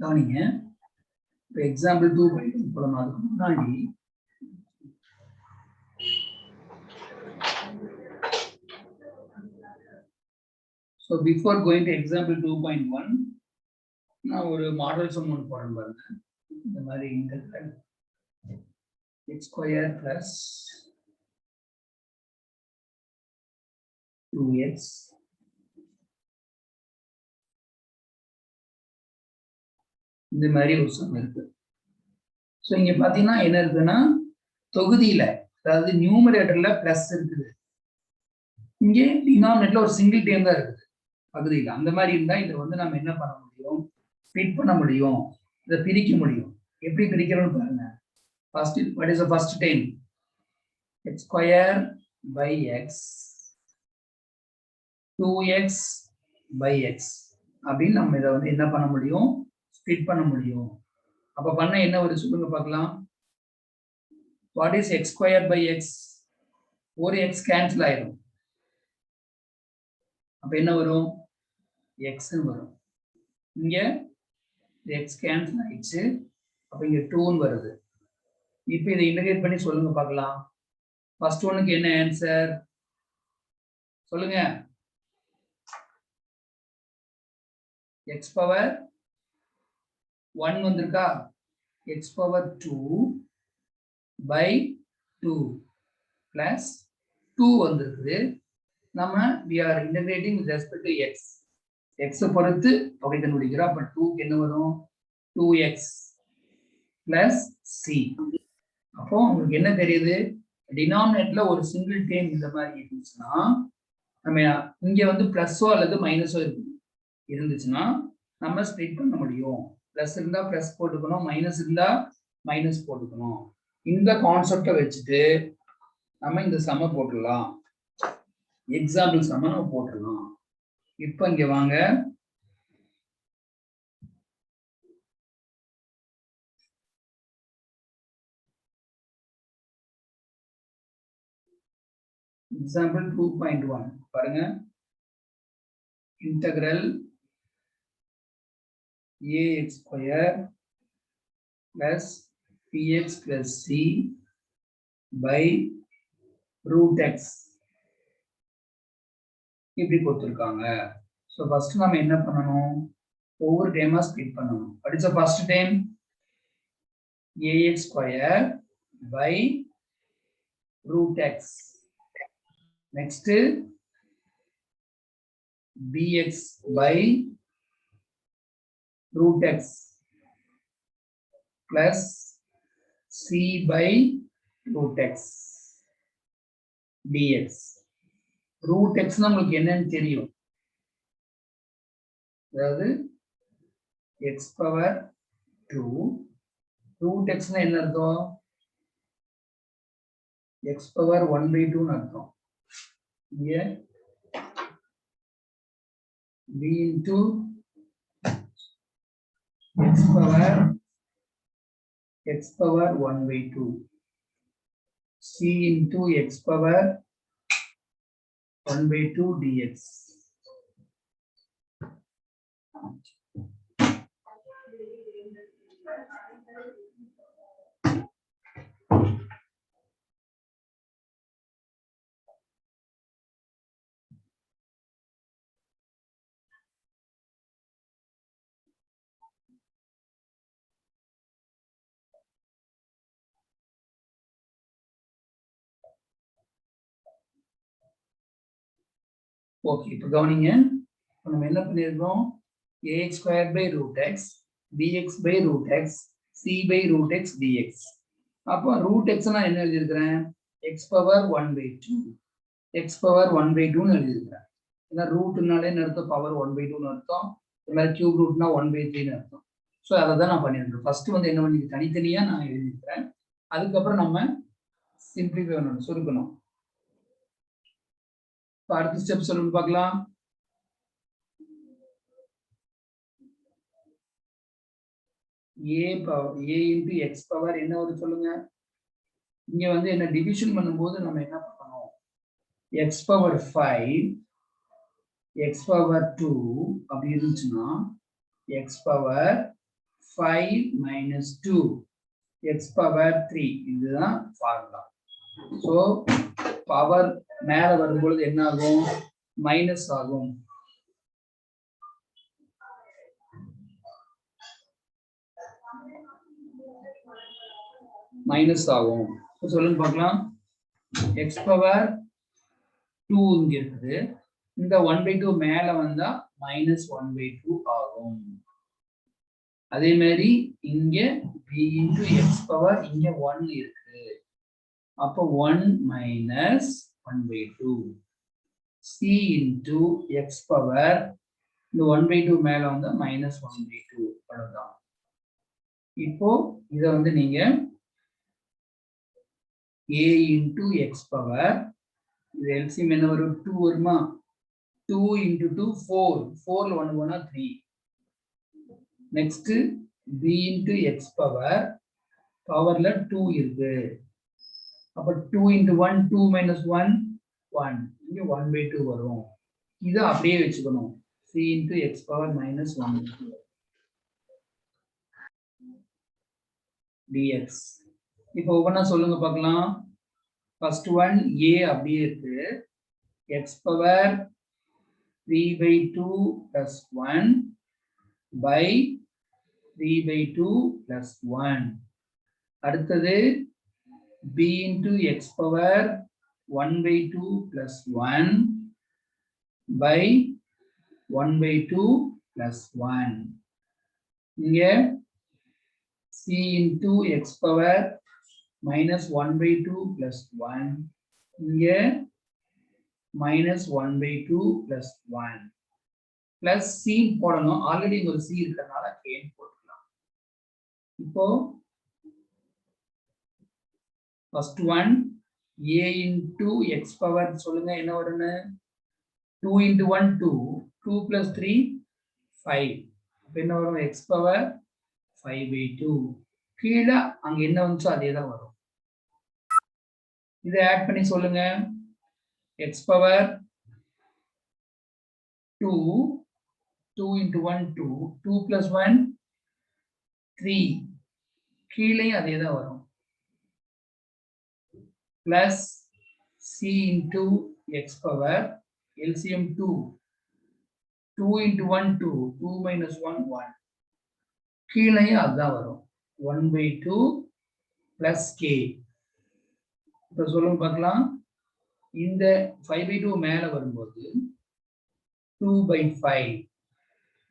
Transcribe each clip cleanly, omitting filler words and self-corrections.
கவனிங்க. இப்போ எக்ஸாம்பிள் 2.2 போலாம். அதுக்கு முன்னாடி so before going to example 2.1 நான் ஒரு மாடல் சம் ஒன்று போறேன் பாருங்க. இந்த மாதிரி integral x square plus 2x இந்த மாதிரி ஒரு சம் இருக்கு. ஸோ இங்க பாத்தீங்கன்னா என்ன இருக்குன்னா தொகுதியில அதாவது நியூமரேட்டர்ல பிளஸ் இருக்குது, இங்கே டினாமினேட்டர்ல ஒரு சிங்கிள் டேம் தான் இருக்குது பகுதியில். அந்த மாதிரி இருந்தா இதை வந்து நம்ம என்ன பண்ண முடியும், ஸ்ப்ளிட் பண்ண முடியும், இதை பிரிக்க முடியும். எப்படி பிரிக்கிறோம்னு பாருங்க. First what is the first term? x square by x 2x by x அப்படின்னு நம்ம இதை வந்து என்ன பண்ண முடியும், ஸ்ப்ளிட் பண்ண முடியும். அப்ப பண்ண என்ன வருது சொல்லுங்க பார்க்கலாம். What is x square by x? ஒரு x கேன்சல் ஆயிடும். அப்ப என்ன வரும்? x வரும். இங்க x கேன்சல் ஆயிடுச்சு. அப்ப இங்க 2 வருது. இப்போ இதை இன்டகிரேட் பண்ணி சொல்லுங்க பார்க்கலாம். ஃபர்ஸ்ட் ஒன்னுக்கு என்ன ஆன்சர் சொல்லுங்க. x பவர் 1 வந்திருக்கா, x பவர் 2 by 2 plus 2 வந்திருக்குது. நம்ம we are integrating with respect to x. x பொறுத்து தொகை கண்டுபிடிக்கிறோம். அப்ப 2 க்கு என்ன வரும்? 2x plus c. அப்போ உங்களுக்கு என்ன தெரியுது, டினாமினேட்டர்ல ஒரு சிங்கிள் டேம் இந்த மாதிரி இருந்துச்சுன்னா நம்ம இங்க வந்து பிளஸோ அல்லது மைனஸோ இருந்துச்சுன்னா நம்ம ஸ்ப்ளிட் பண்ண முடியும். பிளஸ் இருந்தா பிளஸ் போட்டுக்கணும், மைனஸ் இருந்தா மைனஸ் போட்டுக்கணும். இந்த கான்செப்டை வச்சுட்டு நம்ம இந்த சம போட்டுடலாம். எக்ஸாம்பிள் சம நம்ம போட்டுடலாம். இப்ப இங்க வாங்க. எக்ஸாம்பிள் 2.1 பாருங்க. Integral ax square plus px plus c by root x இப்படி கொடுத்துருக்காங்க. ஸோ ஃபர்ஸ்ட் நம்ம என்ன பண்ணணும், ஒவ்வொரு டைமா ஸ்ப்ளிட் பண்ணணும். What is the first time? ax square by root x. Next bx by root x plus c by root x dx. root x நமக்கு என்னன்னு தெரியும், அதாவது x பவர் 2 root x னா என்ன அர்த்தம்? x பவர் 1/2 னு அர்த்தம். இங்க b into x power 1/2 c into x power 1/2 dx. Okay, இப்போ கவனிங்க. நம்ம என்ன பண்ணிருக்கோம், ax square by root x bx by root x c by root x dx. அப்போ ரூட் எக்ஸ் நான் என்ன எழுதியிருக்கிறேன், x பவர் 1/2 x பவர் 1/2 எழுதியிருக்கிறேன். ஏன்னா ரூட்னாலே அர்த்தம் பவர் 1/2 அர்த்தம், இந்த மாதிரி கியூப் ரூட்னா 1/3 அர்த்தம். ஸோ அதை தான் நான் பண்ணியிருக்கேன். ஃபர்ஸ்ட் வந்து என்ன பண்ணி தனித்தனியா நான் எழுதியிருக்கிறேன். அதுக்கப்புறம் நம்ம சிம்பிளிஃபை பண்ணணும், சுருக்கணும். அடுத்த ஸ்டெப் சொல்லுங்க பார்க்கலாம். a into x power என்ன வருது சொல்லுங்க. இங்க வந்து என்ன டிவிஷன் பண்ணும்போது நம்ம என்ன பண்ணணும், x power 5 x power 2 அப்படி இருந்துச்சுன்னா x power 5 minus 2 x power 3 இதுதான் ஃபார்முலா. ஸோ பவர் மேல வரும்பொழுது என்ன ஆகும், மைனஸ் ஆகும். மைனஸ் ஆகும். சொல்லுங்க பார்க்கலாம். எக்ஸ் பவர் 2 இங்க இருக்குது, இந்த 1/2 மேல வந்தா மைனஸ் 1/2 ஆகும். அதே மாதிரி இங்க b into x பவர் இங்க 1 இருக்கு, அப்போ 1 minus 1/2 c into x power இந்த 1/2 மேல வந்தா மைனஸ் 1/2 அவ்வளவுதான். இப்போ இத வந்து நீங்க a into x பவர் இது LCM என்ன வரும், 2 வருமா, 2 into 2 4 4ல 1 போனா 3. Next b into x power பவர்ல 2 இருக்கு, அப்ப 2 into 1 2 minus 1 1 இங்க 1/2 வரும். இதை அப்படியே வச்சுக்கணும், c into x power minus 1/2 dx. இப்போ ஒவ்வொன்றா சொல்லுங்க பார்க்கலாம். ஃபர்ஸ்ட் ஒன் a அப்படியே இருக்கு, x power 3/2 plus 1 by 3/2 plus 1. அடுத்தது b into x power 1/2 plus 1 by 1/2 plus 1. இங்க c into x power minus 1/2 plus 1, இங்க minus 1/2 plus 1 plus c போடணும். ஆல்ரெடி இங்க ஒரு c இருக்கிறதுனால k போட்டுக்கலாம். இப்போ first one a into x power சொல்லுங்க என்ன வரும்னு, 2 into 1 2 2 plus 3 5, அப்ப என்ன வரும், x பவர் 5/2. கீழே அங்க என்ன வந்துச்சோ அதே தான் வரும். இதை ஆட் பண்ணி சொல்லுங்க, x பவர் 2 2 into 1 2 2 plus 1 3, கீழேயும் அதே தான் வரும், plus c into x power LCM 2 2 into 1 2 2 minus 1 1, கீழேயும் அதுதான் வரும், 1/2 plus k. இப்போ சொல்லுங்க பார்க்கலாம். இந்த 5/2 மேல வரும்போது 2/5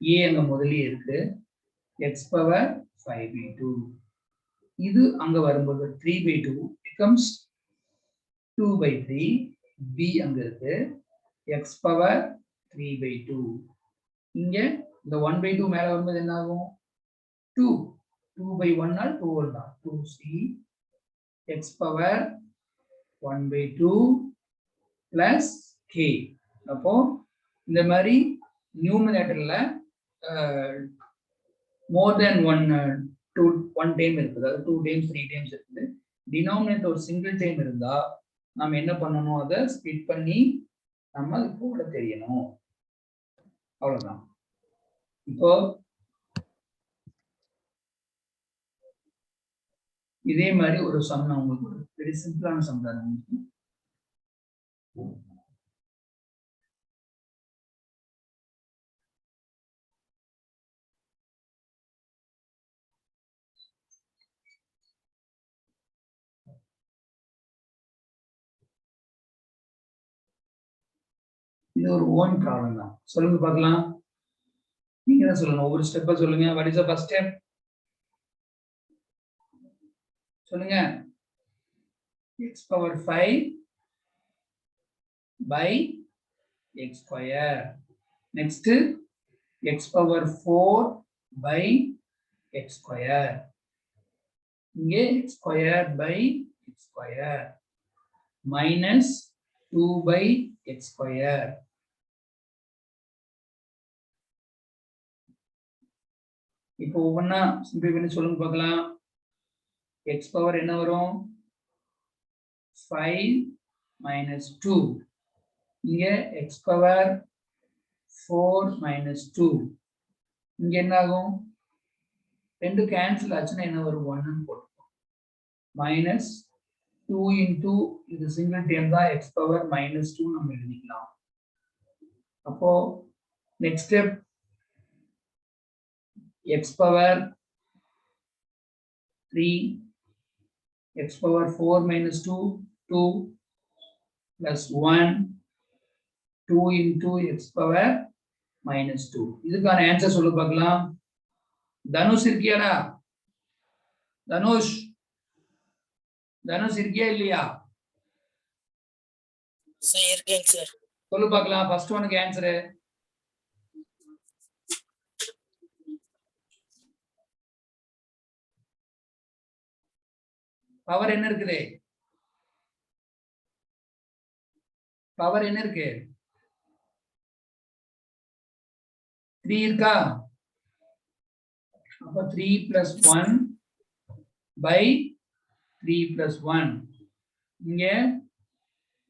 a அங்க முதலே இருக்கு, x பவர் 5/2. இது அங்க வரும்போது 3/2 becomes 2/3, b அங்க இருக்கு, x பவர் 3/2. இங்க இந்த 1/2 மேல வரும்போது என்ன ஆகும், 2 2/1 ஆல் 2 தான், 2c x power 1/2 plus k. அப்போ இந்த மாதிரி நியூமரேட்டர்ல மோர் தென் ஒன் டைம் இருக்குது, அதாவது 2 டைம்ஸ் 3 டைம்ஸ் இருக்குது. டினாமினேட்டர் ஒரு சிங்கிள் டைம் இருந்தா நாம என்ன பண்ணணும், அதை ஸ்ப்ளிட் பண்ணி நம்ம அது போட தெரியணும், அவ்வளவுதான். இப்போ இதே மாதிரி ஒரு சம் நான் உங்களுக்கு ஒரு வெரி சிம்பிளான சம் தான் உங்களுக்கு. இது ஒரு ஓன் ப்ராப்ளம் தான். சொல்லுங்க பார்க்கலாம். நீங்க என்ன சொல்லணும், ஒவ்வொரு ஸ்டெப்பா சொல்லுங்க. What is the first step சொல்லுங்க. x power 5 by x square. Next x power 4 by x square. இங்கே x square by x square minus 2 by x square. இப்போ ஒவ்வொன்றா சிம்பிள் பண்ணி சொல்லுங்க பார்க்கலாம். எக்ஸ் பவர் என்ன வரும்? 5 minus 2. இங்க எக்ஸ் பவர் 4 minus 2. இங்க என்ன ஆகும்? ரெண்டு கேன்சல் ஆச்சுன்னா என்ன வரும்? 1 போட்டுப்போம். மைனஸ் 2 into இது சிங்கிள் டேர்ம் தான், எக்ஸ் பவர் மைனஸ் 2 நம்ம எழுதிக்கலாம். அப்போ next step X power 3, X power 4 minus 2, 2 plus 1, 2 into X power minus 2. இதுக்கான ஆன்சர் சொல்ல பார்க்கலாம். தனுஷ் இருக்கியாடா? தனுஷ் இருக்கியா இல்லையா? சார் இருக்கேன் சார். சொல்லு பார்க்கலாம். ஃபர்ஸ்ட் ஒனுக்கு ஆன்சர் பவர் என்ன இருக்குது? பவர் என்ன இருக்கு? 3 இருக்கா? அப்ப 3 plus 1 by 3 plus 1. இங்க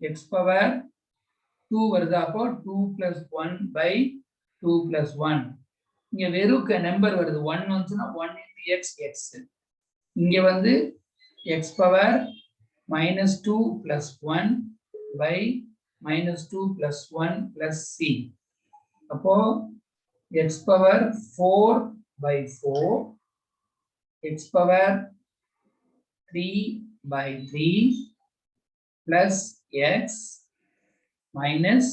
x power 2 வருது. அப்போ 2 plus 1 by 2 plus 1. இங்க வெறும் நம்பர் வருது. 1 வந்துச்சுன்னா 1 into x, x. இங்க வந்து x power minus 2 plus 1 by minus 2 plus 1 plus c. அப்போ x power 4 by 4, x power 3 by 3 plus x minus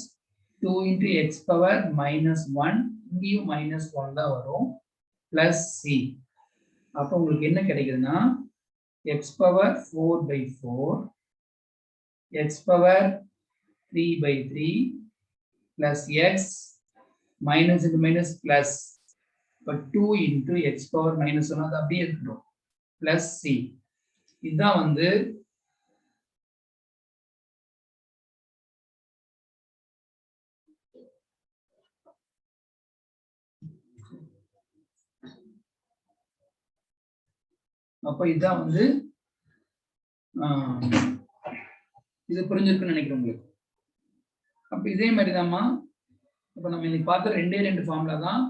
2 into x power minus 1, இங்கேயும் minus 1 தான் வரும், plus c. அப்போ உங்களுக்கு என்ன கிடைக்குதுன்னா x power 4 by 4, x power 3 by 3 plus x minus into minus plus, but 2 into x power minus 1 அது அப்படியே இருக்கணும், plus c. இதுதான் வந்து அப்ப இதுதான் வந்து இது புரிஞ்சிருக்குன்னு நினைக்கிறேன் உங்களுக்கு. அப்ப இதே மாதிரி தான்மா இப்ப நம்ம இன்னைக்கு பார்த்த ரெண்டு ஃபார்முலா தான்.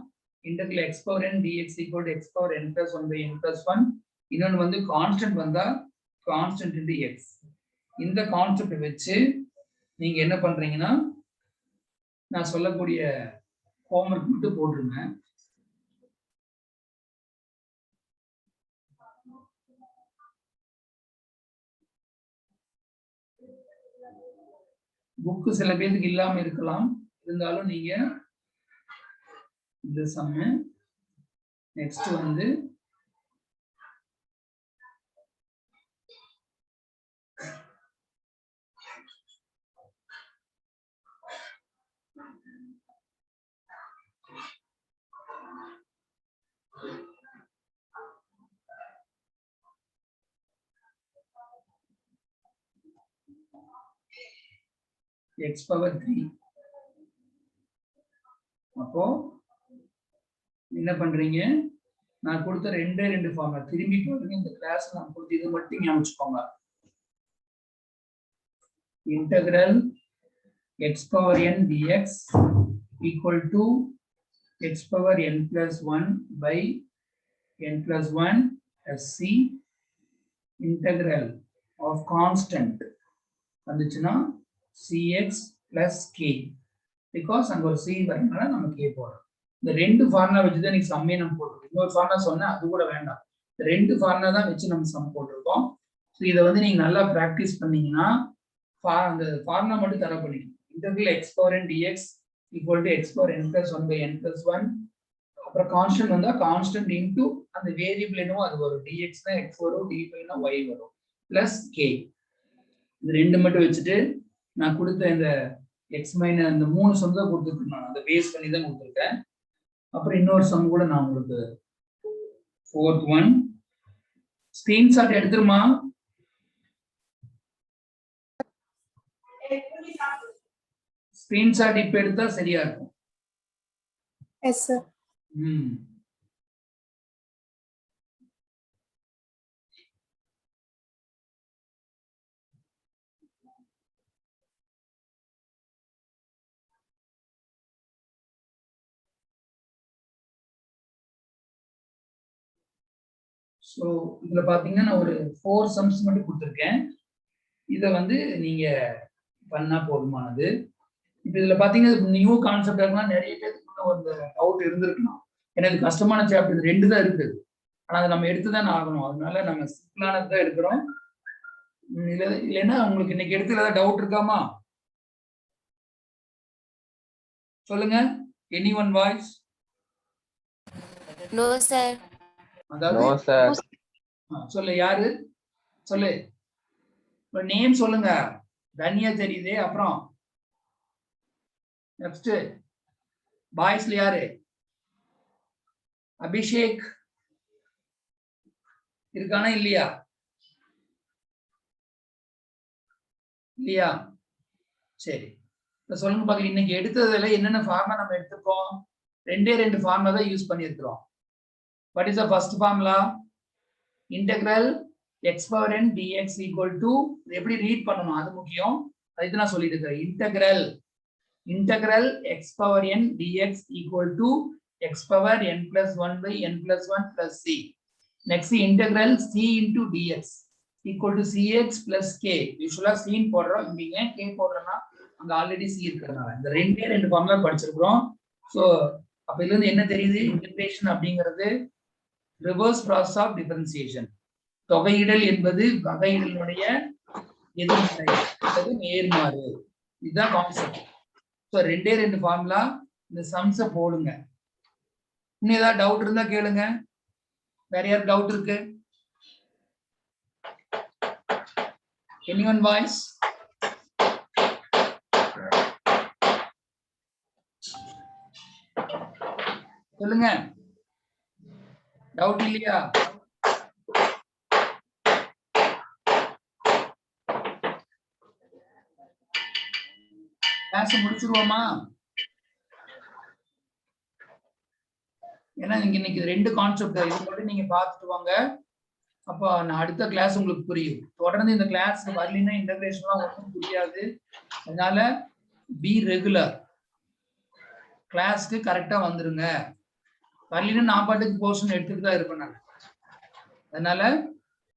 Integral x power n dx equal to x power n plus 1 by n plus 1. இன்னொன்று வந்து கான்ஸ்டன்ட் வந்தா கான்ஸ்டன்ட் into x. இந்த கான்செப்ட் வச்சு நீங்க என்ன பண்றீங்கன்னா நான் சொல்லக்கூடிய ஹோம்வொர்க் மட்டும் போட்டுருங்க. புக்கு சில பேருக்கு இல்லாம இருக்கலாம், இருந்தாலும் நீங்க இந்த சம்மு நெக்ஸ்ட் வந்து x power 3. அப்போ என்ன பண்றீங்க, நான் கொடுத்த ரெண்டு ஃபார்முலா திரும்பி பாருங்க. இந்த கிளாஸ் நான் கொடுத்து இது மட்டும் ஞாபகம் வச்சுக்கோங்க. Integral x power n dx equal to x power n plus 1 by n plus 1 as c. Integral of constant வந்துச்சுன்னா cx plus k, because அங்க ஒரு c வரனால நம்ம k போறோம். இந்த ரெண்டு ஃபார்முலா வச்சு தான் நீங்க சம்மே நம்ம போட்டுருக்கோம். இன்னொரு ஃபார்முலா சொன்னா அது கூட வேண்டாம், இந்த ரெண்டு ஃபார்முலா தான் வச்சு நம்ம சம் போட்டிருக்கோம். ஸோ இதை வந்து நீங்க நல்லா ப்ராக்டிஸ் பண்ணீங்கன்னா அந்த ஃபார்முலா மட்டும் தர பண்ணிக்கணும். Integral x power n dx equal to x power n plus 1 by n plus 1. அப்புறம் கான்ஸ்டன்ட் வந்தா கான்ஸ்டன்ட் இன்டு அந்த வேரியபிள் என்னவோ அது வரும். dx னா x வரும், dy னா y வரும், பிளஸ் k. இந்த ரெண்டு மட்டும் வச்சுட்டு நான் கொடுத்த இந்த x மைனஸ் இந்த 3 சம் தான் கொடுத்துருக்கேன். நான் அதை பேஸ் பண்ணி தான் கொடுத்துருக்கேன். அப்புறம் இன்னொரு சம் கூட நான் உங்களுக்கு ஃபோர்த் ஒன் ஸ்கிரீன்ஷாட் எடுத்துருமா? ஸ்கிரீன்ஷாட் இப்ப எடுத்தா சரியா இருக்கும். Yes sir. ஸோ இதுல பாத்தீங்கன்னா நான் ஒரு 4 சம்ஸ் மட்டும் கொடுத்துருக்கேன். இதை வந்து நீங்க பண்ணா போதுமானது. இப்போ இதுல பாத்தீங்கன்னா நியூ கான்செப்ட் இருக்குன்னா நிறைய பேருக்கு ஒரு டவுட் இருந்திருக்கலாம். ஏன்னா இது கஷ்டமான சாப்டர் 2 தான் இருக்குது. ஆனா அதை நம்ம எடுத்துதான் ஆகணும். அதனால நம்ம சிம்பிளானது தான் எடுக்கிறோம். இல்லைன்னா உங்களுக்கு இன்னைக்கு எடுத்துல ஏதாவது டவுட் இருக்காமா? சொல்லுங்க. Any one voice? No sir. அதாவது சொல்லு, யாரு சொல்லு, நேம் சொல்லுங்க. தனியா தெரியுது. அப்புறம் நெக்ஸ்ட் பாய்ஸ்ல யாரு? அபிஷேக் இருக்கானா இல்லையா? இல்லையா? சரி, சொல்லுங்க பாக்க. இன்னைக்கு எடுத்ததுல என்னென்ன ஃபார்முலா நம்ம எடுத்துக்கோம்? 2 ஃபார்முலா தான் யூஸ் பண்ணியிருக்கிறோம். What is the first formula? Integral x power n dx equal to, எப்படி ரீட் பண்ணணும் அது முக்கியம். அதுக்கு நான் சொல்லிட்டு இருக்கேன். Integral x power n dx equal to x power n plus 1 by n plus 1 plus c. Next integral c into dx equal to cx plus k. யூசுவலா c போடுறோம், இங்க k போடுறோம்னா அங்க ஆல்ரெடி c இருக்கிறதுனால இந்த 2 ஃபார்முலா படிச்சிருக்கிறோம். So அப்ப இதுல இருந்து என்ன தெரியுது? இன்டெகிரேஷன் அப்படிங்கிறது ரிவர்ஸ் ப்ராசஸ் ஆஃப் டிஃபரன்சியேஷன். தொகையிடல் என்பது வகையிடலுடைய எதிர்மறை அல்லது நேர்மாறு. இதுதான் கான்செப்ட். So 2 formula. இந்த சம்ஸை போடுங்க. இன்னும் ஏதாவது டவுட் இருந்தா கேளுங்க. வேற யார் டவுட் இருக்கு? Anyone voice? சொல்லுங்க. டவுட் இல்லையா? கிளாஸ் முடிச்சிருவோமா? ஏன்னா இன்னைக்கு 2 கான்செப்ட் இது மட்டும் நீங்க பார்த்துட்டு வாங்க. அப்போ நான் அடுத்த கிளாஸ் உங்களுக்கு புரியும். தொடர்ந்து இந்த கிளாஸ் வரலைன்னா இன்டகிரேஷன்லாம் ஒன்றும் புரியாது. அதனால பி ரெகுலர். கிளாஸ்க்கு கரெக்டா வந்துருங்க. வரலைன்னா நான் பாட்டுக்கு போர்ஷன் எடுத்துட்டு தான் இருப்பேன் நான். அதனால